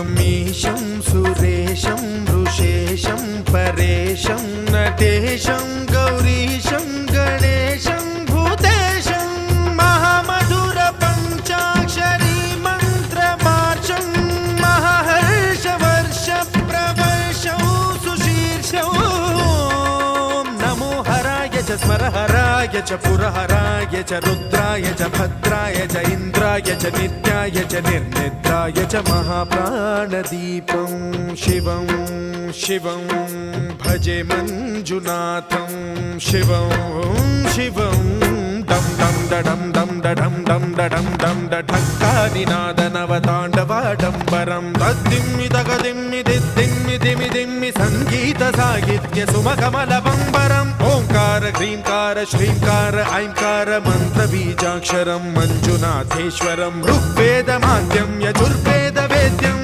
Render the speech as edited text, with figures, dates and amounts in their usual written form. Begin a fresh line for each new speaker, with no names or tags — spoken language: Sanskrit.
मीशं सुरेशं वृषेशं परेशं नटेशं गौरीशं गणेशं भूतेशं महामधुर पञ्चाक्षरी मन्त्रमार्चं महाहर्षवर्ष प्रवर्षौ सुशीर्षौ नमो हराय च स्मरहराय च पुरहराय च रुद्राय च भद्राय च इन्द्राय च नित्याय च निर्निद्राय च महाप्राणदीपं शिवं शिवं भजे मञ्जुनाथं शिवं शिवं डं डं डडं डं डडं डं डडं डं डढक्कानिनादनवताण्डवाडम्बरं तद्दिम्मि तगदिम्मि दिद्दिम्मि दिमि दिम्मि सङ्गीतसाहित्य सुमकमलबम्बरम् ओंकार ह्रींकार श्रींकार ऐंकार मन्त्रबीजाक्षरं मञ्जुनाथेश्वरं ऋग्वेदमाद्यं यजुर्वेदवेद्यं